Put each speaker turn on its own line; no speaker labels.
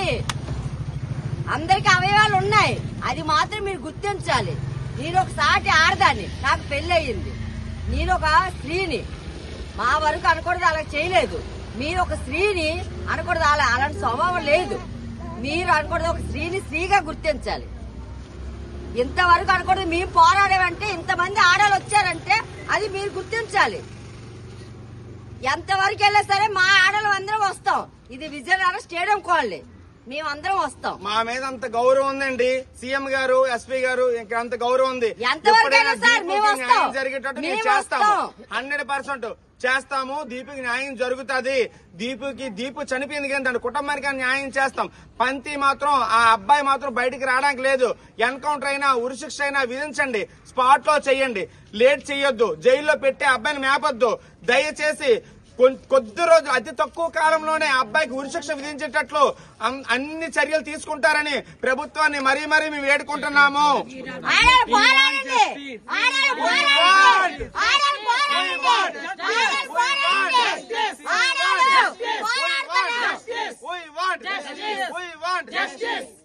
ఉంది, అందరికి అవయవాలు ఉన్నాయి, అది మాత్రం మీరు గుర్తించాలి. నేను ఒక సాటి ఆడదాన్ని, నాకు పెళ్లి అయ్యింది, నేను ఒక స్త్రీని, మా వరకు అనకూడదు అలా చేయలేదు. మీరు ఒక స్త్రీని అనకూడదు, అలాంటి స్వభావం లేదు. మీరు అనకూడదు, ఒక స్త్రీని స్త్రీగా గుర్తించాలి. ఇంతవరకు అనకూడదు. మేము పోరాడామంటే ఇంతమంది ఆడవాళ్ళు వచ్చారంటే అది మీరు గుర్తించాలి. ఎంతవరకు వెళ్ళా సరే మా ఆడవాళ్ళు అందరం వస్తాం. ఇది విజయనగరం స్టేడియం కాలనీ, మేమందరం వస్తాం.
మా మీద అంత గౌరవం ఉందండి. సీఎం గారు, ఎస్పీ గారు ఇంకా అంత గౌరవం ఉంది. జరిగేటట్టు మేము చేస్తాము, 100% చేస్తాము. దీపుకి న్యాయం జరుగుతుంది. దీపు చనిపోయింది కానీ దాని కుటుంబానికి న్యాయం చేస్తాం. పంతి మాత్రం ఆ అబ్బాయి మాత్రం బయటికి రావడానికి లేదు. ఎన్కౌంటర్ అయినా ఉరిశిక్ష అయినా విధించండి, స్పాట్ లో చెయ్యండి, లేట్ చెయ్యొద్దు, జైల్లో పెట్టి అబ్బాయిని మేపొద్దు. దయచేసి కొద్ది రోజులు, అతి తక్కువ కాలంలోనే అబ్బాయికి ఉరిశిక్ష విధించేటట్లు అన్ని చర్యలు తీసుకుంటారని ప్రభుత్వాన్ని మరీ మేము వేడుకుంటున్నాము. We want justice.